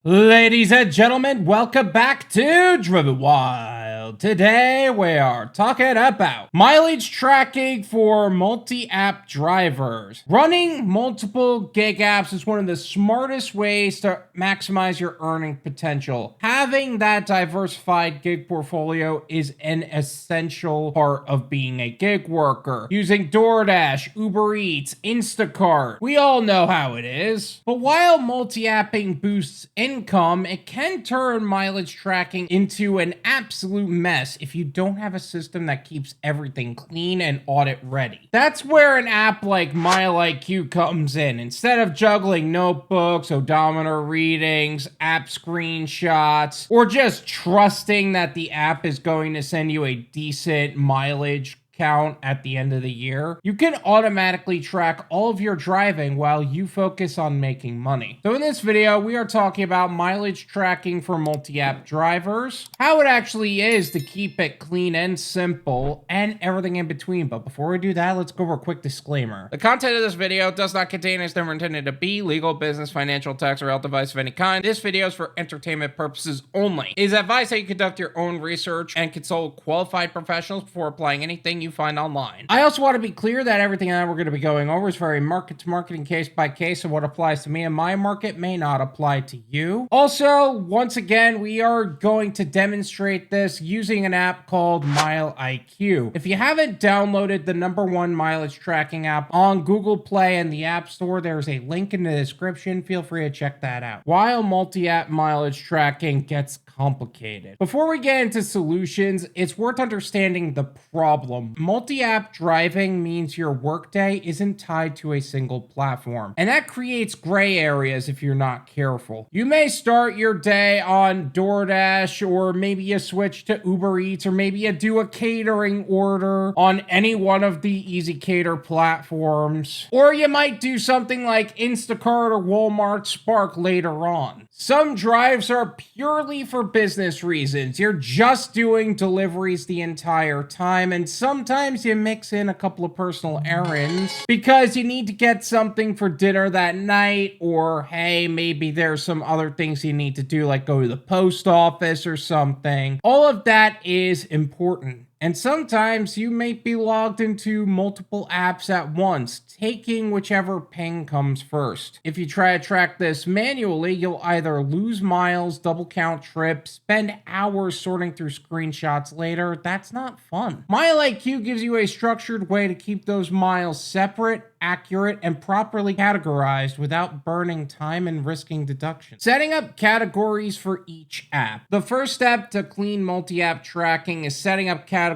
Ladies and gentlemen, welcome back to Driven Wild. Today we are talking about mileage tracking for multi-app drivers. Running multiple gig apps is one of the smartest ways to maximize your earning potential. Having that diversified gig portfolio is an essential part of being a gig worker. Using DoorDash, Uber Eats, Instacart, we all know how it is. But while multi-apping boosts income, it can turn mileage tracking into an absolute mess if you don't have a system that keeps everything clean and audit ready. That's where an app like MileIQ comes in. Instead of juggling notebooks, odometer readings, app screenshots, or just trusting that the app is going to send you a decent mileage count at the end of the year, you can automatically track all of your driving while you focus on making money. So in this video, we are talking about mileage tracking for multi-app drivers, how it actually is to keep it clean and simple, and everything in between. But before we do that, let's go over a quick disclaimer. The content of this video does not contain, is never intended to be, legal, business, financial, tax, or health advice of any kind. This video is for entertainment purposes only. It is advised that you conduct your own research and consult qualified professionals before applying anything you find online. I also want to be clear that everything that we're going to be going over is very market to market and case by case, and what applies to me and my market may not apply to you. Also, once again, we are going to demonstrate this using an app called MileIQ. If you haven't downloaded the #1 mileage tracking app on Google Play and the App Store, there's a link in the description. Feel free to check that out. While multi-app mileage tracking gets complicated, before we get into solutions, it's worth understanding the problem. Multi-app driving means your workday isn't tied to a single platform, and that creates gray areas if you're not careful. You may start your day on DoorDash, or maybe you switch to Uber Eats, or maybe you do a catering order on any one of the Easy Cater platforms, or you might do something like Instacart or Walmart Spark later on. Some drives are purely for business reasons. You're just doing deliveries the entire time, and sometimes you mix in a couple of personal errands because you need to get something for dinner that night, or hey, maybe there's some other things you need to do, like go to the post office or something. All of that is important. And sometimes you may be logged into multiple apps at once, taking whichever ping comes first. If you try to track this manually, you'll either lose miles, double count trips, spend hours sorting through screenshots later. That's not fun. MileIQ gives you a structured way to keep those miles separate, accurate, and properly categorized without burning time and risking deductions. Setting up categories for each app. The first step to clean multi-app tracking is setting up categories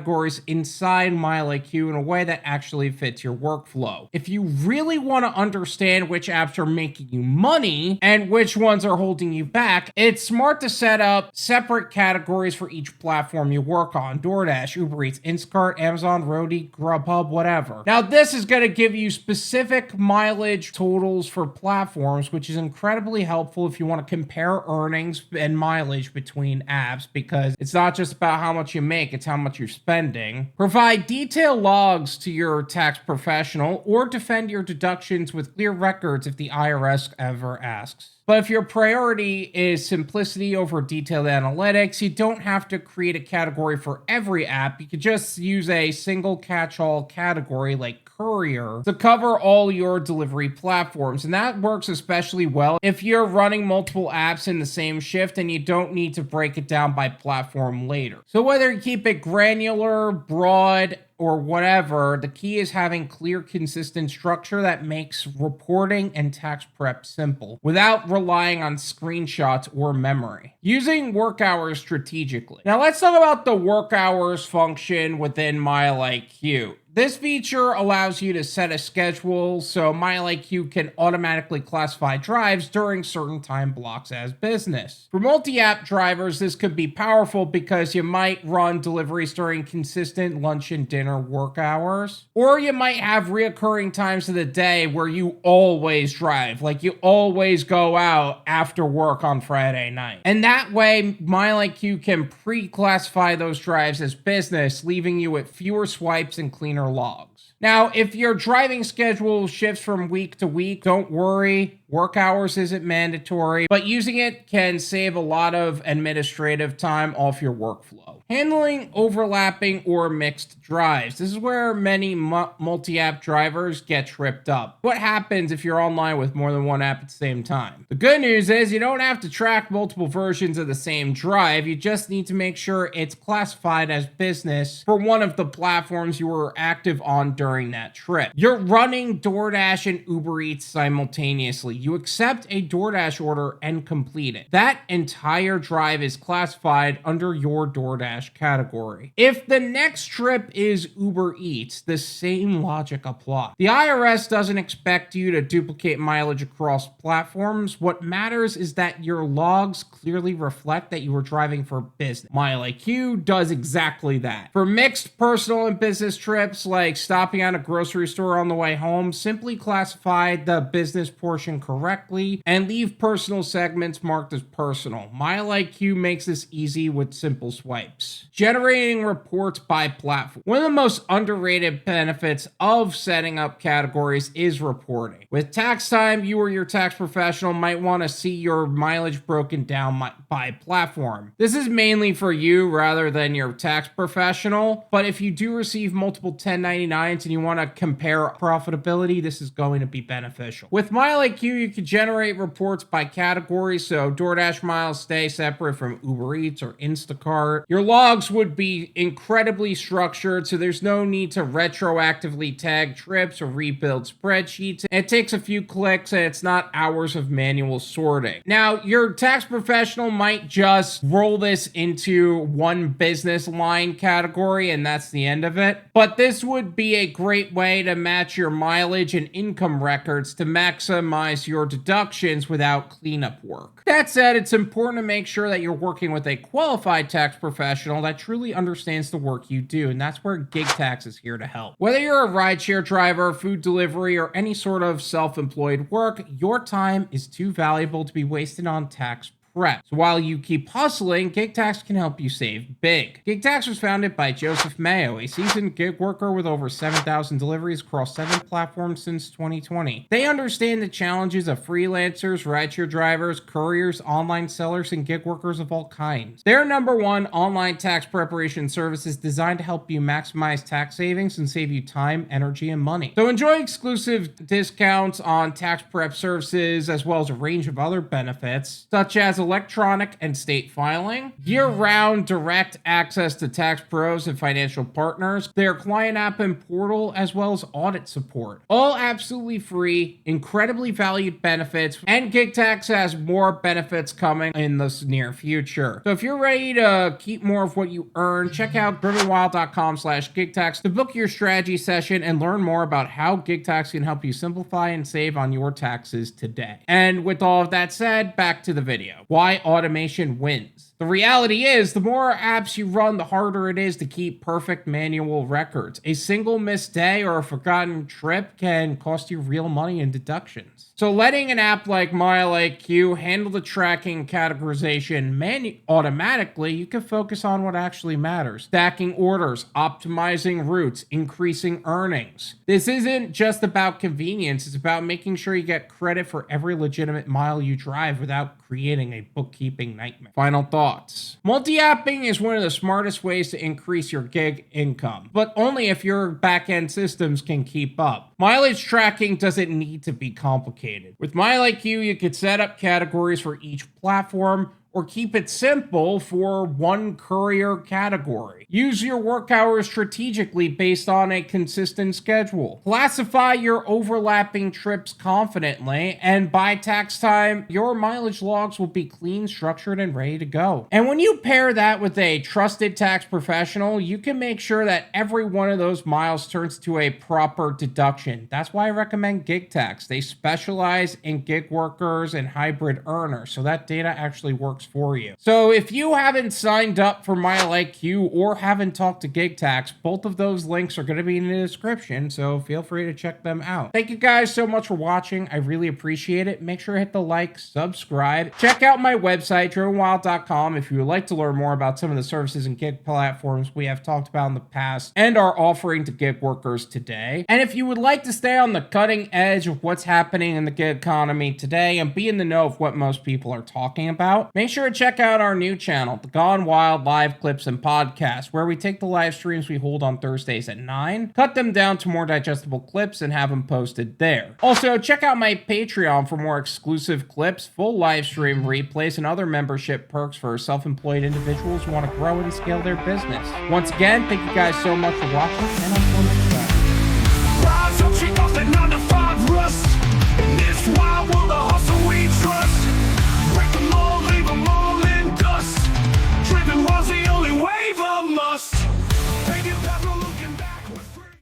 inside MileIQ in a way that actually fits your workflow. If you really want to understand which apps are making you money and which ones are holding you back, it's smart to set up separate categories for each platform you work on: DoorDash, Uber Eats, Instacart, Amazon, Roadie, Grubhub, whatever. Now, this is going to give you specific mileage totals for platforms, which is incredibly helpful if you want to compare earnings and mileage between apps, because it's not just about how much you make, it's how much you're spending. Provide detailed logs to your tax professional, or defend your deductions with clear records if the IRS ever asks. But if your priority is simplicity over detailed analytics, you don't have to create a category for every app. You could just use a single catch-all category like Courier to cover all your delivery platforms. And that works especially well if you're running multiple apps in the same shift and you don't need to break it down by platform later. So whether you keep it granular, broad, or whatever, the key is having clear, consistent structure that makes reporting and tax prep simple without relying on screenshots or memory. Using work hours strategically. Now let's talk about the work hours function within MileIQ. This feature allows you to set a schedule so MileIQ can automatically classify drives during certain time blocks as business. For multi-app drivers, this could be powerful because you might run deliveries during consistent lunch and dinner work hours, or you might have reoccurring times of the day where you always drive, like you always go out after work on Friday night. And that way, MileIQ can pre-classify those drives as business, leaving you with fewer swipes and cleaner logs. logs. Now, if your driving schedule shifts from week to week, don't worry. Work hours isn't mandatory, but using it can save a lot of administrative time off your workflow. Handling overlapping or mixed drives. This is where many multi-app drivers get tripped up. What happens if you're online with more than one app at the same time? The good news is you don't have to track multiple versions of the same drive. You just need to make sure it's classified as business for one of the platforms you were active on during that trip. You're running DoorDash and Uber Eats simultaneously. You accept a DoorDash order and complete it. That entire drive is classified under your DoorDash category. If the next trip is Uber Eats, the same logic applies. The IRS doesn't expect you to duplicate mileage across platforms. What matters is that your logs clearly reflect that you were driving for business. MileIQ does exactly that. For mixed personal and business trips, like stopping at a grocery store on the way home, simply classify the business portion correctly and leave personal segments marked as personal. MileIQ makes this easy with simple swipes. Generating reports by platform. One of the most underrated benefits of setting up categories is reporting. With tax time, you or your tax professional might want to see your mileage broken down by platform. This is mainly for you rather than your tax professional, but if you do receive multiple 1099s and you want to compare profitability, this is going to be beneficial. With MileIQ, you can generate reports by category, so DoorDash miles stay separate from Uber Eats or Instacart. Your logs would be incredibly structured, so there's no need to retroactively tag trips or rebuild spreadsheets. It takes a few clicks and it's not hours of manual sorting. Now, your tax professional might just roll this into one business line category and that's the end of it. But this would be a great way to match your mileage and income records to maximize your deductions without cleanup work. That said, it's important to make sure that you're working with a qualified tax professional that truly understands the work you do, and that's where GigTax is here to help. Whether you're a rideshare driver, food delivery, or any sort of self-employed work, your time is too valuable to be wasted on tax prep. So while you keep hustling, GigTax can help you save big. GigTax was founded by Joseph Mayo, a seasoned gig worker with over 7,000 deliveries across 7 platforms since 2020. They understand the challenges of freelancers, rideshare drivers, couriers, online sellers, and gig workers of all kinds. Their #1 online tax preparation service is designed to help you maximize tax savings and save you time, energy, and money. So enjoy exclusive discounts on tax prep services, as well as a range of other benefits, such as electronic and state filing, year-round direct access to tax pros and financial partners, their client app and portal, as well as audit support. All absolutely free, incredibly valued benefits, and GigTax has more benefits coming in the near future. So if you're ready to keep more of what you earn, check out drivenwild.com/GigTax to book your strategy session and learn more about how GigTax can help you simplify and save on your taxes today. And with all of that said, back to the video. Why automation wins. The reality is, the more apps you run, the harder it is to keep perfect manual records. A single missed day or a forgotten trip can cost you real money in deductions. So letting an app like MileIQ handle the tracking and categorization automatically, you can focus on what actually matters. Stacking orders, optimizing routes, increasing earnings. This isn't just about convenience, it's about making sure you get credit for every legitimate mile you drive without creating a bookkeeping nightmare. Final thoughts. Multi-apping is one of the smartest ways to increase your gig income, but only if your back-end systems can keep up. Mileage tracking doesn't need to be complicated. With MileIQ, you could set up categories for each platform or keep it simple for one courier category. Use your work hours strategically based on a consistent schedule. Classify your overlapping trips confidently, and by tax time, your mileage logs will be clean, structured, and ready to go. And when you pair that with a trusted tax professional, you can make sure that every one of those miles turns to a proper deduction. That's why I recommend GigTax. They specialize in gig workers and hybrid earners, so that data actually works works for you. So if you haven't signed up for MileIQ or haven't talked to GigTax, both of those links are going to be in the description, so feel free to check them out. Thank you guys so much for watching. I really appreciate it. Make sure to hit the like, subscribe. Check out my website, drivenwild.com, if you would like to learn more about some of the services and gig platforms we have talked about in the past and are offering to gig workers today. And if you would like to stay on the cutting edge of what's happening in the gig economy today and be in the know of what most people are talking about, make sure to check out our new channel, the Gone Wild Live Clips and Podcasts, where we take the live streams we hold on Thursdays at 9, cut them down to more digestible clips, and have them posted there. Also, check out my Patreon for more exclusive clips, full live stream replays, and other membership perks for self-employed individuals who want to grow and scale their business. Once again, thank you guys so much for watching, and until next time.